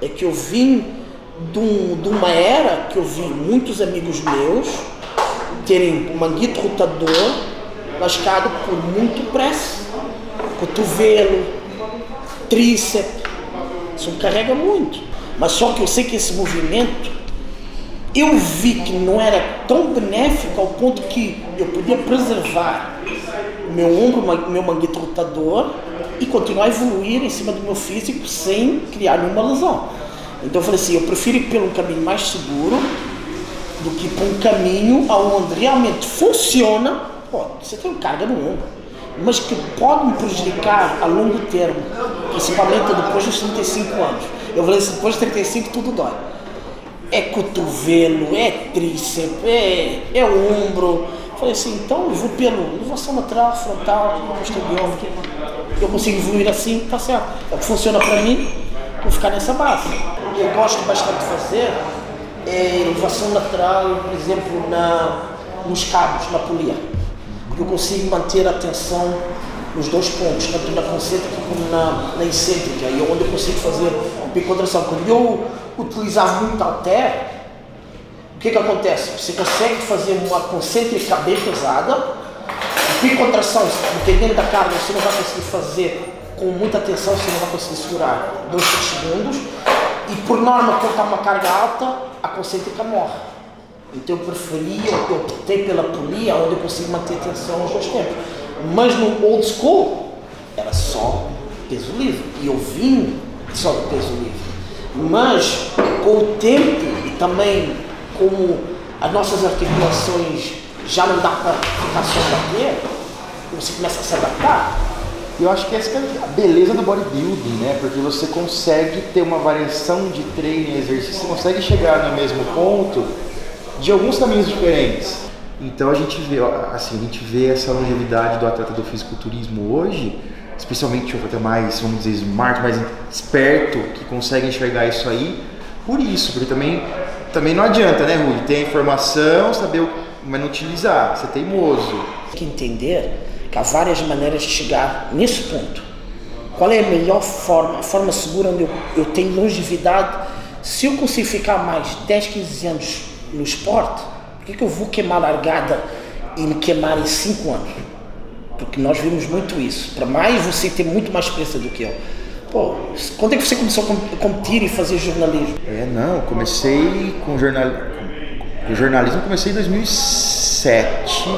é que eu vim de uma era que eu vi muitos amigos meus terem o manguito rotador lascado por muito press, cotovelo, tríceps, isso carrega muito. Mas só que eu sei que esse movimento, eu vi que não era tão benéfico ao ponto que eu podia preservar o meu ombro, o meu manguito rotador e continuar a evoluir em cima do meu físico sem criar nenhuma lesão. Então eu falei assim, eu prefiro ir pelo caminho mais seguro do que por um caminho onde realmente funciona. Pô, você tem carga no ombro, mas que pode me prejudicar a longo termo, principalmente depois dos 35 anos. Eu falei assim, depois dos 35 tudo dói. É cotovelo, é tríceps, é ombro. Eu falei assim, então eu vou pelo elevação lateral, frontal, posterior. Eu consigo evoluir assim, tá certo. É o que funciona para mim, vou ficar nessa base. Eu gosto bastante de fazer elevação lateral, por exemplo, nos cabos, na polia. Porque eu consigo manter a tensão nos dois pontos, tanto na concêntrica como na excêntrica, e onde eu consigo fazer bicontração. Quando eu utilizar muito halter, o que acontece? Você consegue fazer uma concêntrica bem pesada, bicontração, dependendo da carga, você não vai conseguir fazer com muita tensão, você não vai conseguir segurar 2, 3 segundos, e por norma, quando está uma carga alta, a concêntrica morre. Então eu optei pela polia, onde eu consigo manter tensão nos dois tempos. Mas no old school, era só peso livre, e eu vim só do peso livre. Mas com o tempo, e também como as nossas articulações já não dá para ficar só bater, você começa a se adaptar. Eu acho que essa é a beleza do bodybuilding, né? Porque você consegue ter uma variação de treino e exercício, você consegue chegar no mesmo ponto de alguns caminhos diferentes. Então a gente vê essa longevidade do atleta do fisiculturismo hoje, especialmente o atleta mais, vamos dizer, smart, mais esperto, que consegue enxergar isso aí, por isso, porque também não adianta, né, Rui? Ter informação, saber, mas não utilizar, ser teimoso. Tem que entender que há várias maneiras de chegar nesse ponto. Qual é a melhor forma, a forma segura onde eu tenho longevidade? Se eu consigo ficar mais 10, 15 anos no esporte, por que eu vou queimar a largada e me queimar em 5 anos? Porque nós vimos muito isso. Para mais você ter muito mais experiência do que eu. Pô, quando é que você começou a competir e fazer jornalismo? Eu comecei com jornalismo, comecei em 2007,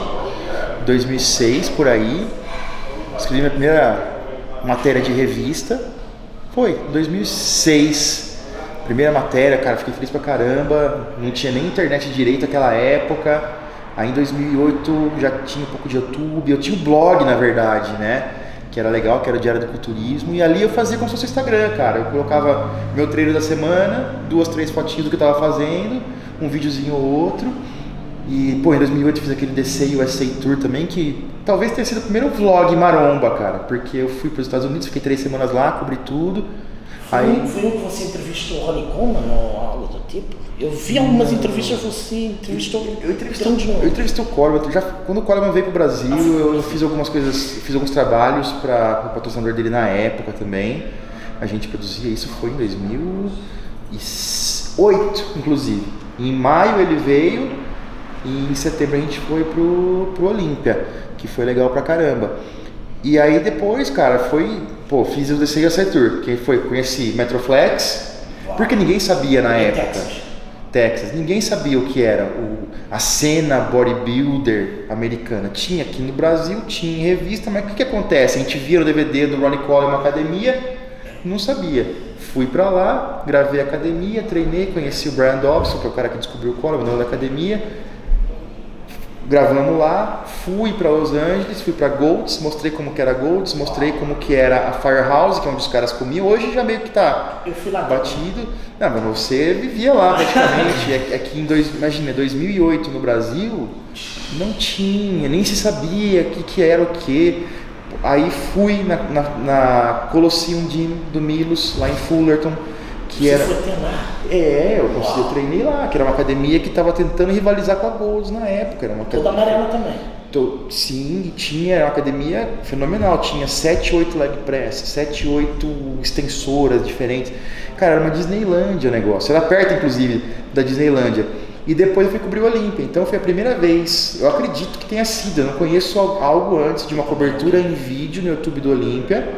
2006, por aí. Escrevi minha primeira matéria de revista, foi 2006. Primeira matéria, cara, fiquei feliz pra caramba, não tinha nem internet direito naquela época. Aí em 2008 já tinha um pouco de YouTube, eu tinha um blog, na verdade, né, que era legal, que era o Diário do Culturismo, e ali eu fazia como se fosse o Instagram, cara. Eu colocava meu treino da semana, 2, 3 fotinhos do que eu tava fazendo, um videozinho ou outro. E, pô, em 2008 eu fiz aquele DC USA Tour também, que talvez tenha sido o primeiro vlog maromba, cara, porque eu fui para os Estados Unidos, fiquei 3 semanas lá, cobri tudo. Foi um que você entrevistou o Ronnie Coleman ou algo do tipo? Eu vi algumas entrevistas, você entrevistou. Eu entrevistei o Coleman. Quando o Coleman veio pro Brasil, eu fiz algumas coisas, fiz alguns trabalhos para o patrocinador dele na época também. A gente produzia, isso foi em 2008, inclusive. Em maio ele veio e em setembro a gente foi pro Olímpia, que foi legal pra caramba. E aí depois, cara, fiz o DC USA Tour, que conheci Metroflex, porque ninguém sabia na época. Texas. Ninguém sabia o que era a cena bodybuilder americana. Tinha aqui no Brasil, tinha em revista, mas o que acontece? A gente via no DVD do Ronnie Coleman academia, não sabia. Fui pra lá, gravei a academia, treinei, conheci o Brian Dobson, que é o cara que descobriu o Coleman, dono da academia. Gravamos lá, fui para Los Angeles, fui para Golds, mostrei como que era Golds, mostrei como que era a Firehouse, que é onde os caras comiam. Hoje já meio que tá batido. Não, mas você vivia lá praticamente. Aqui imagina, 2008 no Brasil, não tinha, nem se sabia o que era o que. Aí fui na Colosseum Gym do Milos, lá em Fullerton. Que era, eu treinei lá, que era uma academia que estava tentando rivalizar com a Golds na época. Era uma toda amarela também. Sim, era uma academia fenomenal, tinha 7, 8 leg press, 7, 8 extensoras diferentes. Cara, era uma Disneylândia o negócio. Era perto, inclusive, da Disneylândia. E depois eu fui cobrir o Olímpia. Então foi a primeira vez, eu acredito que tenha sido, eu não conheço algo antes de uma cobertura em vídeo no YouTube do Olímpia,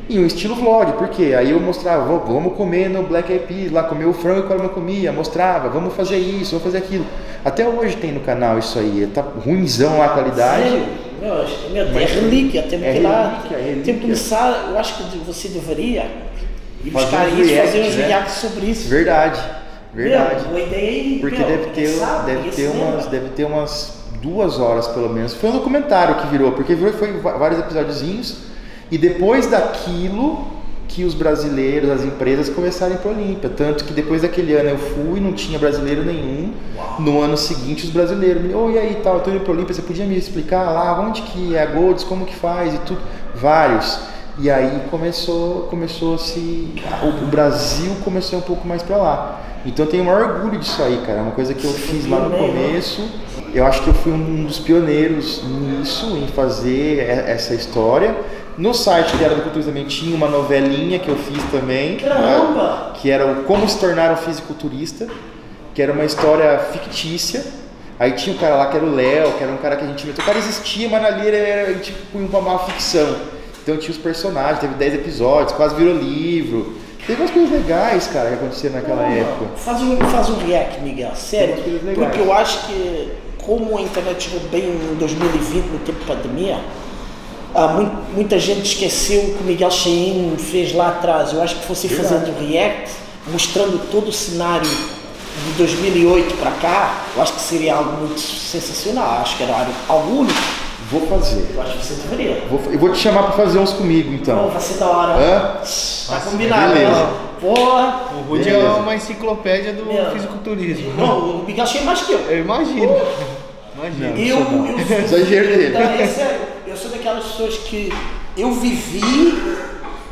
em um estilo vlog, porque aí eu mostrava, vamos comer no Black Eyed Peas, lá comer o frango que eu comia, mostrava, vamos fazer isso, vamos fazer aquilo. Até hoje tem no canal isso aí, tá ruimzão lá a qualidade. Sério? É relíquia, tem que ir lá, tem que começar, eu acho que você deveria ir buscar isso, fazer uns reacts sobre isso. Verdade. Uma ideia aí, porque deve ter umas 2 horas pelo menos. Foi um documentário que virou, porque foi vários episódiozinhos. E depois daquilo que os brasileiros, as empresas começaram a ir para o Olímpia. Tanto que depois daquele ano eu fui, não tinha brasileiro nenhum. No ano seguinte os brasileiros me e aí tal, eu tô indo para o Olímpia, você podia me explicar lá onde que é a Golds, como que faz e tudo? Vários. E aí começou o Brasil começou um pouco mais para lá. Então eu tenho o maior orgulho disso aí, cara. É uma coisa que eu fiz lá no começo. Eu acho que eu fui um dos pioneiros nisso, em fazer essa história. No site que era do Culturismo também tinha uma novelinha que eu fiz também. Caramba! Que era o Como se tornar um fisiculturista, que era uma história fictícia. Aí tinha um cara lá que era o Léo, que era um cara que a gente inventou. O cara existia, mas ali era tipo uma ficção. Então tinha os personagens, teve 10 episódios, quase virou livro. Teve umas coisas legais, cara, que aconteceram naquela época. Faz um react, Miguel, sério. Porque eu acho que, como a internet chegou bem em 2020, no tempo da pandemia, muita gente esqueceu o que o Miguel Chain fez lá atrás. Eu acho que você fazendo react, mostrando todo o cenário de 2008 para cá, eu acho que seria algo muito sensacional. Acho que era algo único. Vou fazer. Eu acho que você deveria. Eu vou te chamar para fazer uns comigo, então. Vai ser da hora. Tá combinado, beleza. Porra. O Rudy é uma enciclopédia do fisiculturismo. Não, o Miguel Chain mais que eu. Eu imagino. Exagero dele. Eu sou daquelas pessoas que eu vivi,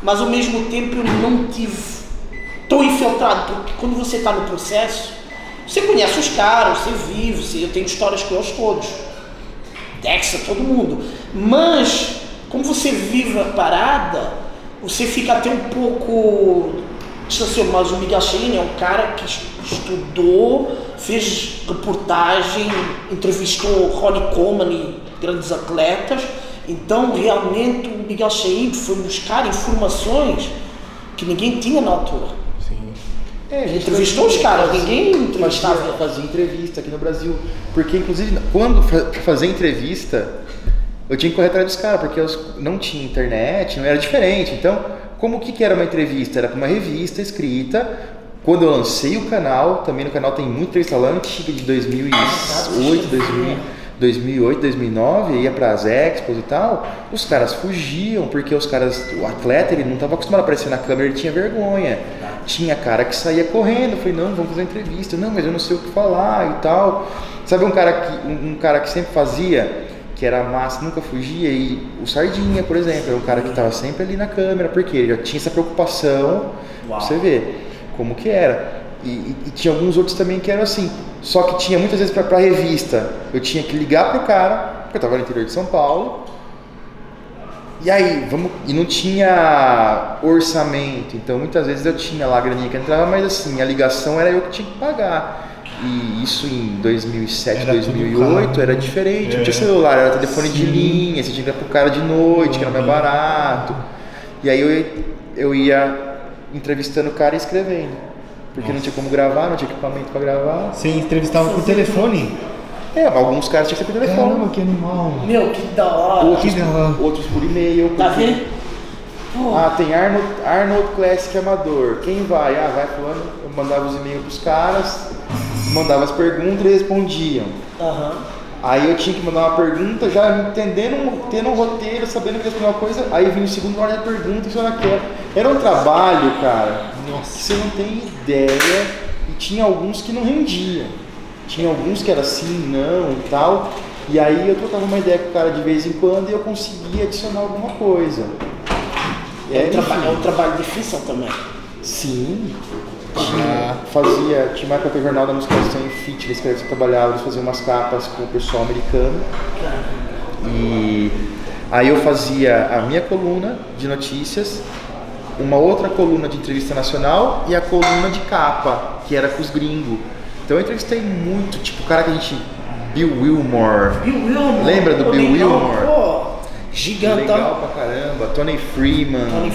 mas ao mesmo tempo eu não tive tão infiltrado, porque quando você está no processo, você conhece os caras, você vive, eu tenho histórias com eles todos, Dexter, todo mundo, mas como você vive a parada, você fica até um pouco distanciado. Mas o Miguel Chain é um cara que estudou, fez reportagem, entrevistou Ronnie Coleman e grandes atletas. Então realmente o Miguel Chain foi buscar informações que ninguém tinha na altura. Entrevistou os caras, ninguém entrevistava. Fazia entrevista aqui no Brasil, porque inclusive quando fazia entrevista eu tinha que correr atrás dos caras, porque não tinha internet, não era diferente. Então, como que era uma entrevista? Era para uma revista escrita. Quando eu lancei o canal, também no canal tem muita entrevista lá antiga de 2008, 2009, ia para as expos e tal, os caras fugiam, porque o atleta ele não estava acostumado a aparecer na câmera, ele tinha vergonha. Tinha cara que saía correndo, eu falei, não, vamos fazer uma entrevista, não, mas eu não sei o que falar e tal. Sabe um cara que sempre fazia, que era massa, nunca fugia, e o Sardinha, por exemplo, era um cara que estava sempre ali na câmera, porque ele já tinha essa preocupação, você vê como que era. E tinha alguns outros também que eram assim, só que tinha muitas vezes para revista, eu tinha que ligar pro cara, porque eu estava no interior de São Paulo, e aí, e não tinha orçamento, então muitas vezes eu tinha lá a graninha que entrava, mas assim, a ligação era eu que tinha que pagar. E isso em 2007, 2008 era diferente, não tinha celular, era telefone de linha, você tinha que ir pro cara de noite, que era mais barato. E aí eu ia entrevistando o cara e escrevendo, porque não tinha como gravar, não tinha equipamento para gravar. Você entrevistava por telefone? Alguns caras tinham que ser por telefone. Caramba, que animal. Meu, que da hora. Outros por e-mail. Tá vendo? Tem Arnold Classic Amador. Quem vai? Vai fulano. Eu mandava os e-mails pros caras, mandava as perguntas e eles respondiam. Aí eu tinha que mandar uma pergunta, já tendo um roteiro, sabendo que ia responder uma coisa, aí vinha o segundo hora da pergunta e só naquela. Era um trabalho, cara, que você não tem ideia, e tinha alguns que não rendiam. Tinha alguns que era assim, não e tal, e aí eu trocava uma ideia com o cara de vez em quando e eu conseguia adicionar alguma coisa. É um trabalho difícil também. Sim. Tinha uma época que o Jornal da Musculação e Fitness, que eles trabalhavam, eles faziam umas capas com o pessoal americano. E aí eu fazia a minha coluna de notícias uma outra coluna de entrevista nacional e a coluna de capa, que era com os gringos. Então eu entrevistei muito, tipo, o cara que a gente... Bill Wilmore. Lembra do Bill Wilmore? Pô, gigantão. Legal pra caramba. Tony Freeman. Outro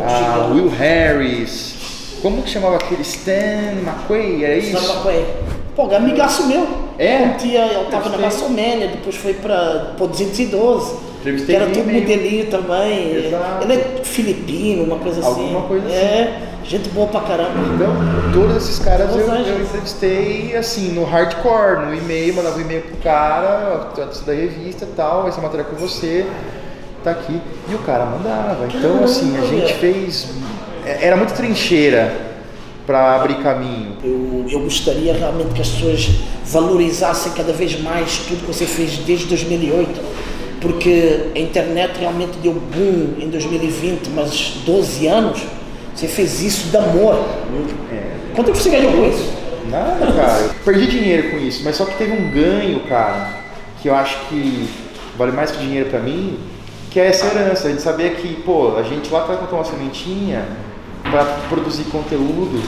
gigante. Will Harris. Como que chamava aquele? Stan McQuay, era isso? Stan McQuay. Pô, amigaço meu. É? Eu tava na WrestleMania, depois foi pra 212. Que era tudo modelinho também. Exato. Ele é filipino, uma coisa assim. Alguma coisa assim. Gente boa pra caramba. Então, todos esses caras eu entrevistei assim, no hardcore, no e-mail, mandava um e-mail pro cara, antes da revista e tal, essa matéria com você, tá aqui. E o cara mandava. Então, assim, a gente fez. Era muito trincheira para abrir caminho. Eu gostaria realmente que as pessoas valorizassem cada vez mais tudo que você fez desde 2008, porque a internet realmente deu boom em 2020, mas 12 anos, você fez isso de amor. Quanto você ganhou com isso? Nada, cara. Eu perdi dinheiro com isso, mas só que teve um ganho, cara, que eu acho que vale mais que dinheiro pra mim, que é essa herança. A gente saber que, pô, a gente lá atrás plantou uma sementinha pra produzir conteúdo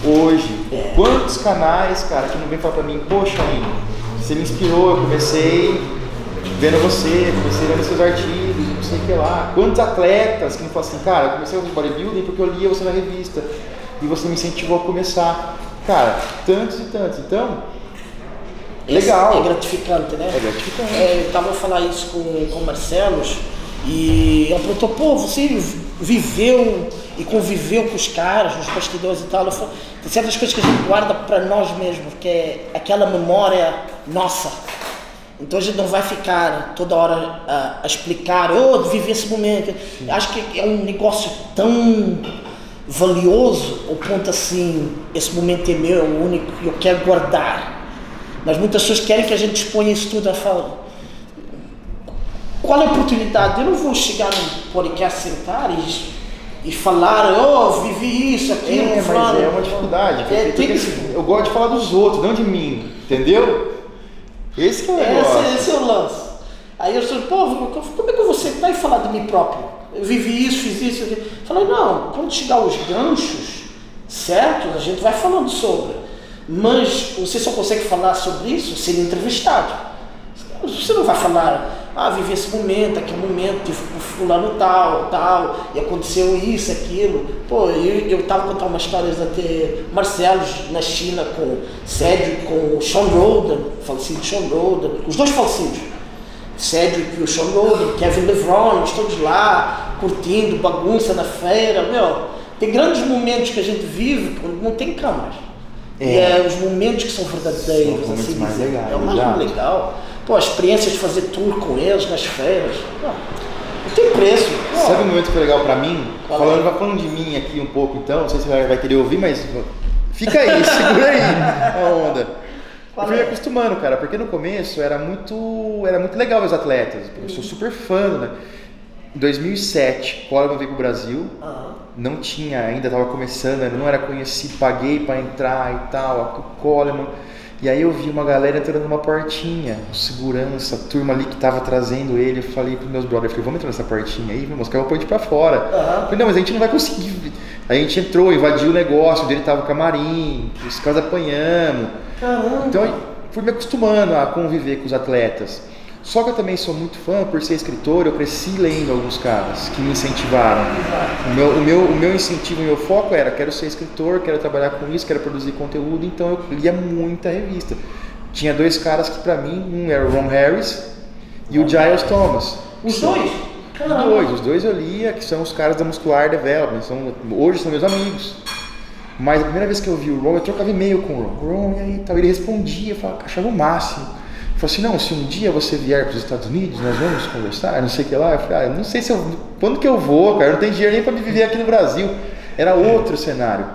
hoje. Quantos canais, cara, que não vem falar pra mim, poxa, você me inspirou, eu comecei vendo você, comecei vendo seus artigos, não sei o que lá. Quantos atletas que me falam assim, cara, eu comecei a fazer bodybuilding porque eu lia você na revista e você me incentivou a começar. Cara, tantos e tantos. Então, legal. É gratificante, né? É gratificante. Eu tava falando isso com o Marcelo e ele perguntou, pô, você viveu e conviveu com os caras, nos bastidores e tal. Eu falo, tem certas coisas que a gente guarda para nós mesmos, que é aquela memória nossa. Então a gente não vai ficar toda hora a explicar, vivi esse momento. Acho que é um negócio tão valioso, ao ponto assim, esse momento é meu, é o único que eu quero guardar. Mas muitas pessoas querem que a gente exponha isso tudo. Eu falo, qual é a oportunidade? Eu não vou chegar num podcast, sentar e falar, vivi isso, aquilo. Mas é uma dificuldade, porque eu gosto de falar dos outros, não de mim, entendeu? Esse que é o negócio. Esse é o lance. Aí eu falei, pô, como é que eu vou sentar e falar de mim próprio? Eu vivi isso, fiz isso, aquilo. Falei, não, quando chegar os ganchos certos, a gente vai falando sobre. Mas você só consegue falar sobre isso sendo entrevistado. Você não vai falar, vivi esse momento, aquele momento, de fulano tal, e aconteceu isso, aquilo. Pô, eu tava contando umas histórias até Marcelo na China com o Cedric, com o Sean Roden, falecido Sean Roden, os dois falecidos. Cedric e o Sean Roden, Kevin Lebron, todos lá, curtindo, bagunça na feira, tem grandes momentos que a gente vive quando não tem câmeras. E os momentos que são verdadeiros, são assim, mais legais, é o mais legal. Pô, a experiência de fazer tour com eles nas feiras, não tem preço. Sabe um momento que foi legal pra mim? Falando de mim aqui um pouco então, não sei se você vai querer ouvir, mas fica aí, segura aí a onda. Eu fui acostumando, cara, porque no começo era muito legal os atletas, eu sou super fã, né? Em 2007, Coleman veio pro Brasil, não tinha ainda, tava começando, não era conhecido, paguei pra entrar e tal, o Coleman. E aí eu vi uma galera entrando numa portinha, segurança, a turma ali que tava trazendo ele, eu falei pros meus brothers, vamos entrar nessa portinha aí, vamos mostrar o ponte pra fora. Eu falei, não, mas a gente não vai conseguir. A gente entrou, invadiu o negócio, onde ele tava o camarim, os caras apanhamos. Caramba. Então eu fui me acostumando a conviver com os atletas. Só que eu também sou muito fã, por ser escritor, eu cresci lendo alguns caras que me incentivaram. O meu incentivo, o meu foco era, quero ser escritor, quero trabalhar com isso, quero produzir conteúdo, então eu lia muita revista. Tinha dois caras que pra mim, um era o Ron Harris e o Giles Thomas. Os dois? Os dois eu lia, que são os caras da Muscular Development, hoje são meus amigos. Mas a primeira vez que eu vi o Ron, eu trocava e-mail com o Ron, e aí tal, ele respondia, eu achava o máximo. Falei assim, não, se um dia você vier para os Estados Unidos, nós vamos conversar, não sei o que lá. Eu falei, não sei quando que eu vou, cara, eu não tenho dinheiro nem para me viver aqui no Brasil. Era outro cenário.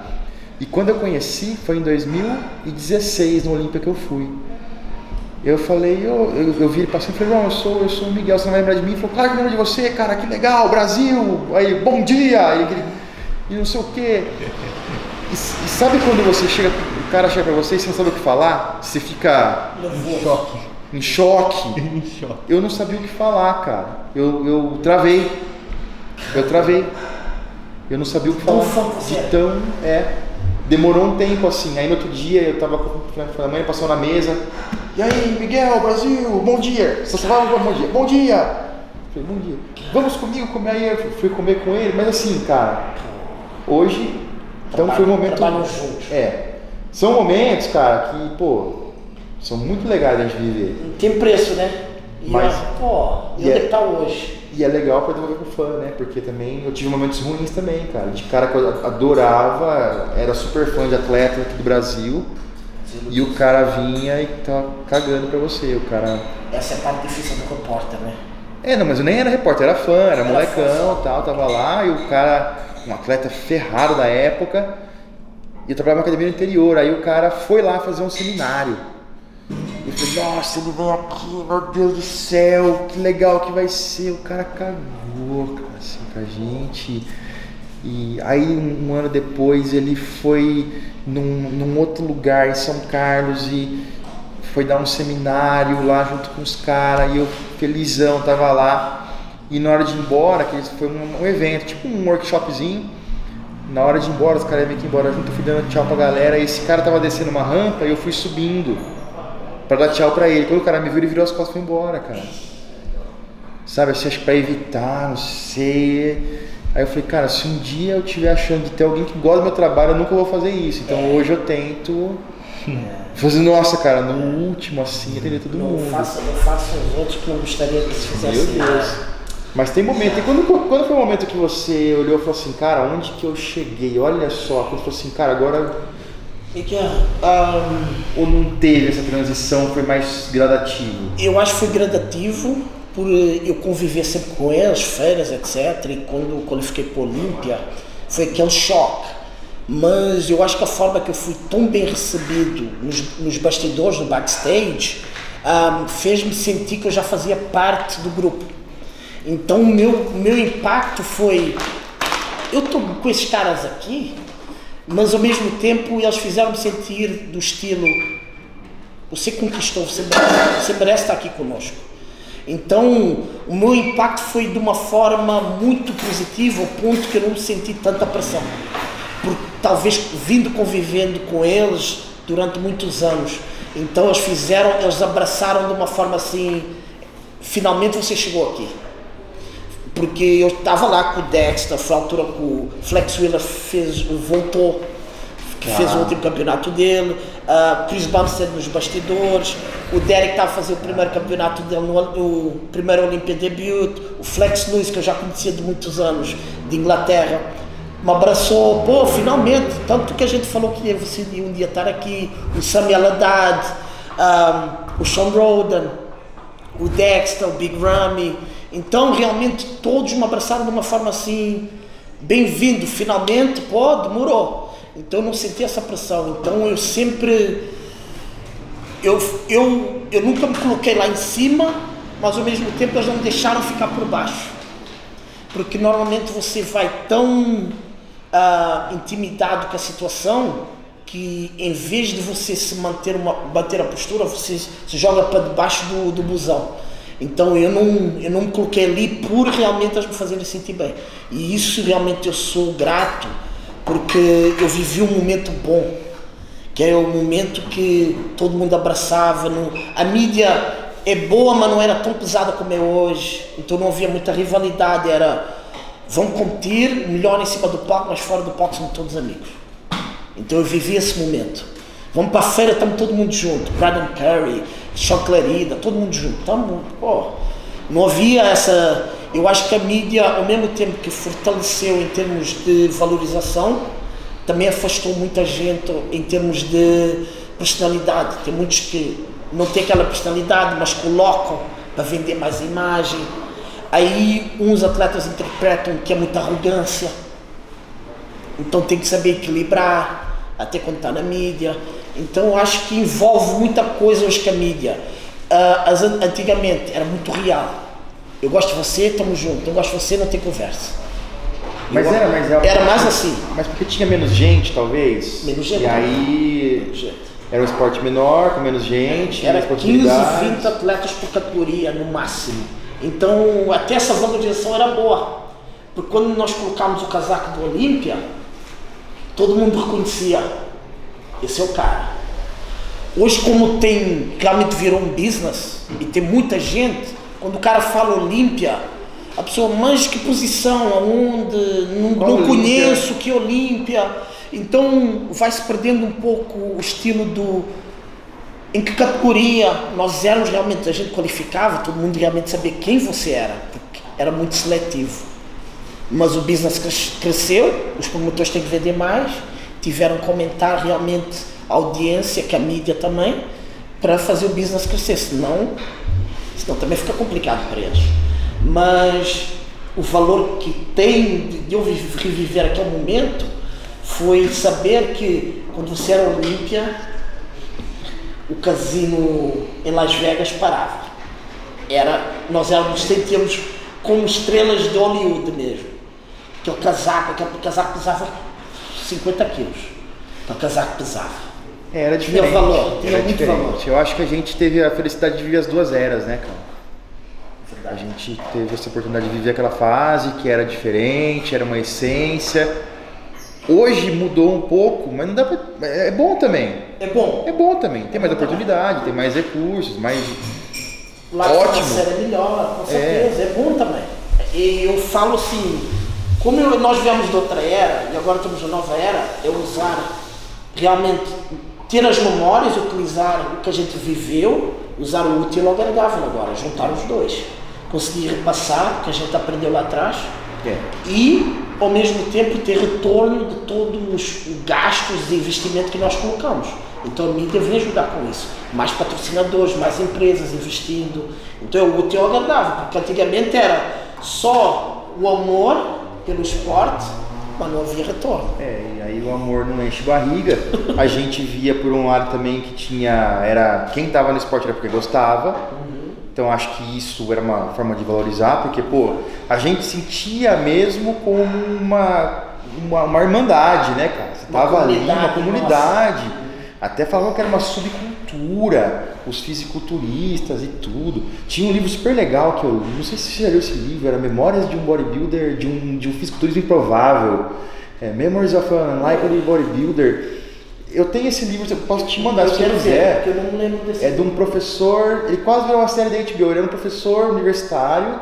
E quando eu conheci, foi em 2016, no Olímpia que eu fui. Eu falei, eu vi ele passando e falei, não, eu sou o Miguel, você não vai lembrar de mim? Ele falou, claro que eu lembro de você, cara, que legal, Brasil, aí, bom dia, e não sei o quê. E sabe quando você chega, o cara chega pra você e você não sabe o que falar? Você fica em choque. Eu não sabia o que falar, cara. Eu travei. Eu não sabia o que Tão falar. fã que você De tão, demorou um tempo assim. Aí no outro dia eu tava com a mãe, passou na mesa. E aí, Miguel, Brasil, bom dia. Você vai bom dia. Bom dia. Falei, bom dia. Vamos comigo comer. Aí eu fui comer com ele, mas assim, cara, hoje, então foi um momento. Trabalham juntos. São momentos, cara, que, pô, são muito legais a gente viver. Não tem preço, né? E Mas, onde é que tá hoje? E é legal pra devolver pro fã, né? Porque também eu tive momentos ruins também, cara. De cara que eu adorava, era super fã de atleta aqui do Brasil. E o cara vinha e tava cagando pra você. O cara. Essa é a parte difícil do repórter, né? Não, mas eu nem era repórter, era fã, era molecão e tal, tava lá, e o cara, um atleta ferrado da época, e eu trabalhava na academia no interior, aí o cara foi lá fazer um seminário. E eu falei, nossa, ele vem aqui, meu Deus do céu, que legal que vai ser. O cara cagou, cara, assim, pra gente. E aí um ano depois ele foi num outro lugar em São Carlos e foi dar um seminário lá junto com os caras, e eu felizão, tava lá. E na hora de ir embora, que foi um evento, tipo um workshopzinho, na hora de ir embora, os caras iam que ir embora junto, eu fui dando tchau pra galera, e esse cara tava descendo uma rampa e eu fui subindo pra dar tchau pra ele. Quando o cara me viu, ele virou as costas e foi embora, cara. Sabe, assim, acho que pra evitar, não sei. Aí eu falei, cara, se um dia eu tiver achando de ter alguém que gosta do meu trabalho, eu nunca vou fazer isso. Então hoje eu tento fazer, nossa, cara, no último assim, atender todo mundo. Não faça os outros que eu gostaria que se fizesse. Meu Deus. Mas tem momento, e quando foi o momento que você olhou e falou assim, cara, onde que eu cheguei? Olha só, quando falou assim, cara, agora... Miguel, ou não teve essa transição, foi mais gradativo? eu acho que foi gradativo, por eu conviver sempre com eles, férias, etc. E quando eu qualifiquei para a Olímpia, foi aquele choque. Mas eu acho que a forma que eu fui tão bem recebido nos bastidores, no backstage, fez-me sentir que eu já fazia parte do grupo. Então o meu impacto foi, eu estou com esses caras aqui, mas ao mesmo tempo eles fizeram-me sentir do estilo, você conquistou, você merece estar aqui conosco. Então o meu impacto foi de uma forma muito positiva, ao ponto que eu não senti tanta pressão, porque talvez convivendo com eles durante muitos anos, então eles abraçaram de uma forma assim, finalmente você chegou aqui. Porque eu estava lá com o Dexter, foi a altura que o Flex Wheeler voltou, que fez o último campeonato dele, Chris Bumstead nos bastidores, o Derek estava a fazer o primeiro campeonato dele no primeiro Olympia Debut, o Flex Lewis, que eu já conhecia de muitos anos, de Inglaterra, me abraçou, pô, finalmente, tanto que a gente falou que você ia um dia estar aqui, o Samuel Haddad, o Sean Roden, o Dexter, o Big Ramy. Então realmente todos me abraçaram de uma forma assim, bem-vindo, finalmente, pô, demorou. Então eu não senti essa pressão, então eu sempre, eu nunca me coloquei lá em cima, mas ao mesmo tempo eles não me deixaram ficar por baixo. Porque normalmente você vai tão intimidado com a situação, que em vez de você bater a postura, você se joga para debaixo do busão. Então eu não me coloquei ali por realmente eles me fazerem sentir bem. E isso realmente eu sou grato, porque eu vivi um momento bom, que é o momento que todo mundo abraçava. A mídia é boa, mas não era tão pesada como é hoje. Então não havia muita rivalidade, era vamos competir, melhor em cima do palco, mas fora do palco somos todos amigos. Então eu vivi esse momento. Vamos para a feira, estamos todo mundo junto. Brandon Curry, Sean Clarida, todo mundo junto. Não havia essa... Eu acho que a mídia, ao mesmo tempo que fortaleceu em termos de valorização, também afastou muita gente em termos de personalidade. Tem muitos que não têm aquela personalidade, mas colocam para vender mais imagem. Aí uns atletas interpretam que é muita arrogância. Então tem que saber equilibrar, até quando está na mídia. Então eu acho que envolve muita coisa hoje com a mídia. Antigamente era muito real. Eu gosto de você, estamos juntos. Eu gosto de você, não tem conversa. Era mais assim. Mas porque tinha menos gente, talvez? Menos gente. E aí era um esporte menor, com menos gente. Era 15, 20 atletas por categoria, no máximo. Então até essa valorização era boa. Porque quando nós colocámos o casaco do Olímpia, todo mundo reconhecia, esse é o cara. Hoje, como realmente virou um business, e tem muita gente, quando o cara fala Olímpia, a pessoa, mas que posição, aonde, não conheço, que Olímpia. Então vai-se perdendo um pouco o estilo em que categoria nós éramos realmente, a gente qualificava, todo mundo realmente sabia quem você era, porque era muito seletivo. Mas o business cresceu, os promotores têm que vender mais, tiveram que aumentar realmente a audiência, que a mídia também, para fazer o business crescer, senão também fica complicado para eles. Mas o valor que tem de eu reviver aquele momento foi saber que quando você era Olímpia, o casino em Las Vegas parava. Nós sentíamos como estrelas de Hollywood mesmo. Aquele casaco pesava 50 quilos. Aquele casaco pesava. Era diferente. Tinha valor, tinha muito diferente. valor. Eu acho que a gente teve a felicidade de viver as duas eras, né, cara? A gente teve essa oportunidade de viver aquela fase que era diferente, era uma essência. Hoje mudou um pouco, mas não dá pra... É bom também. É bom. É bom também. Tem mais oportunidade, tem mais recursos, mais... Lá ótimo. É melhor, com certeza. É bom também. E eu falo assim, como nós viemos de outra era, e agora estamos na nova era, é usar realmente, ter as memórias, utilizar o que a gente viveu, usar o útil ao agradável agora, juntar os dois. Conseguir repassar o que a gente aprendeu lá atrás e, ao mesmo tempo, ter retorno de todos os gastos e investimento que nós colocamos. Então a mídia vem ajudar com isso. Mais patrocinadores, mais empresas investindo. Então é o útil ao agradável, porque antigamente era só o amor pelo esporte, mas não havia retorno. E aí o amor não enche barriga. A gente via por um lado também que era quem estava no esporte era porque gostava. Então acho que isso era uma forma de valorizar, porque a gente sentia mesmo como uma irmandade, né, cara? Você tava ali, uma comunidade. Nossa. Até falavam que era uma subcultura, os fisiculturistas e tudo. Tinha um livro super legal que eu não sei se você já leu esse livro, era Memórias de um Bodybuilder, de um fisiculturismo improvável. Memories of an Unlikely Bodybuilder. Eu tenho esse livro, eu posso te mandar se você quiser. Eu não lembro desse de um professor, ele quase virou uma série da HBO, ele era um professor universitário.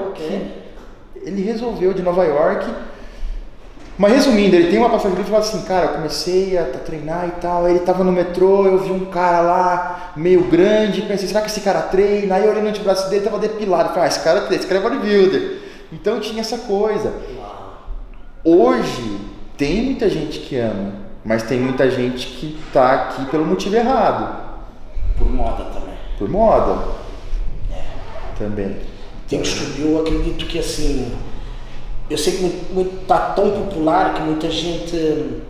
Ele resolveu de Nova York. Mas resumindo, ele tem uma passagem que ele fala assim, cara, eu comecei a treinar e tal, aí ele tava no metrô, eu vi um cara lá, meio grande, pensei, será que esse cara treina? Aí eu olhei no antebraço dele, tava depilado, falei, esse cara é bodybuilder. Então tinha essa coisa. Hoje, tem muita gente que ama, mas tem muita gente que tá aqui pelo motivo errado. Por moda também. Por moda. Também. Tem estudo, eu acredito que assim... Eu sei que está tão popular que muita gente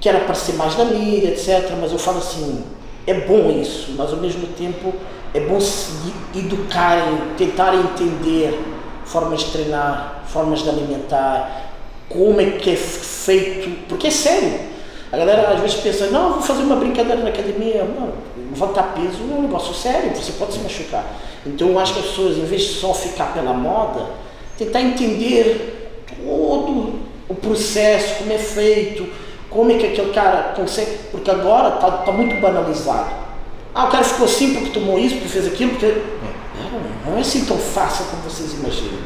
quer aparecer mais na mídia, etc. Mas eu falo assim, é bom isso, mas ao mesmo tempo é bom se educarem, tentarem entender formas de treinar, formas de alimentar, como é que é feito, porque é sério. A galera às vezes pensa, não, vou fazer uma brincadeira na academia, não, levantar peso é um negócio sério, você pode se machucar. Então eu acho que as pessoas, em vez de só ficar pela moda, tentar entender todo o processo, como é feito, como é que aquele cara consegue, porque agora tá muito banalizado. O cara ficou assim porque tomou isso, porque fez aquilo, porque... Não é assim tão fácil como vocês imaginam.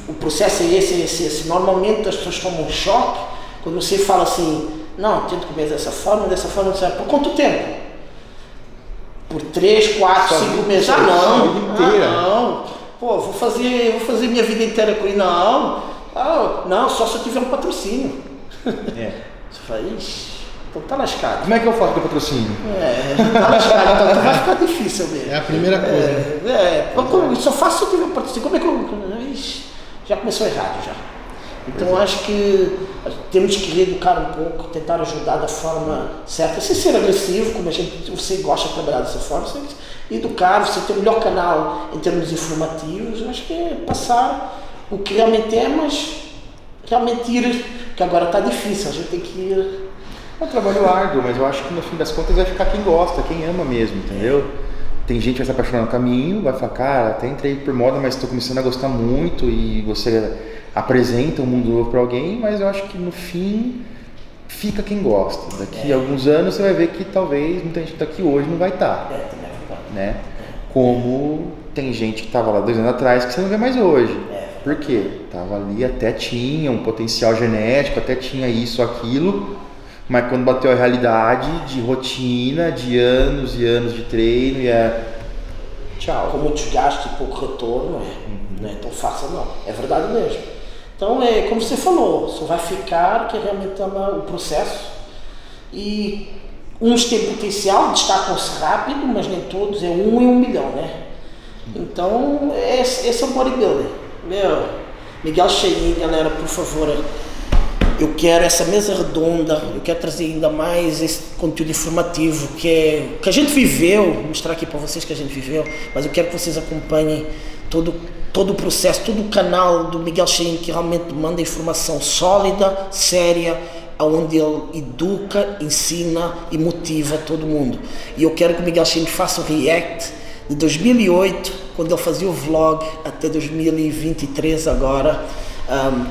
O processo é esse. Normalmente as pessoas tomam um choque quando você fala assim, não, tento comer dessa forma, por quanto tempo? Por 3, 4, 5 meses. Não. Pô, vou fazer minha vida inteira com ele. Não, só se eu tiver um patrocínio. Você fala, ixi, então tá lascado. Como é que eu faço com o patrocínio? Tá lascado, então vai ficar difícil mesmo. É a primeira coisa. Só faço se eu tiver um patrocínio. Como é que eu... Ixi, já começou errado já. Então eu acho que temos que reeducar um pouco, tentar ajudar da forma certa, sem ser agressivo, como você gosta de trabalhar dessa forma, você educar, você ter o melhor canal em termos informativos. Eu acho que é passar o que realmente é, mas realmente ir, que agora está difícil, a gente tem que ir. É um trabalho árduo, mas eu acho que no fim das contas vai ficar quem gosta, quem ama mesmo, entendeu? tem gente que vai se apaixonar no caminho, vai falar, cara, até entrei por moda, mas estou começando a gostar muito, e você apresenta um mundo novo para alguém, mas eu acho que no fim fica quem gosta. Daqui a alguns anos você vai ver que talvez muita gente daqui hoje não vai estar, né? Como tem gente que estava lá 2 anos atrás que você não vê mais hoje. Por quê? Tava ali, até tinha um potencial genético, até tinha isso, aquilo, mas quando bateu a realidade de rotina, de anos e anos de treino, tchau. Com muito desgaste e pouco retorno, não é tão fácil não, é verdade mesmo. Então é como você falou, só vai ficar que realmente é o processo, e uns têm potencial, destacam-se rápido, mas nem todos, é 1 em 1 milhão, né? Então esse é o bodybuilding. Miguel Cheim, galera, por favor, eu quero essa mesa redonda, eu quero trazer ainda mais esse conteúdo informativo que a gente viveu, mostrar aqui para vocês que a gente viveu, mas eu quero que vocês acompanhem todo o processo, todo o canal do Miguel Cheim, que realmente manda informação sólida, séria, onde ele educa, ensina e motiva todo mundo. E eu quero que o Miguel Cheim faça o react de 2008, quando ele fazia o vlog, até 2023 agora,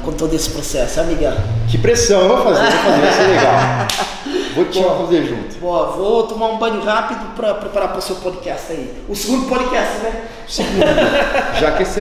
com todo esse processo, Miguel? Que pressão, eu vou fazer, vai ser legal. Vou te fazer junto. Boa, vou tomar um banho rápido para preparar para o seu podcast aí. O segundo podcast, né? Segundo, já que esse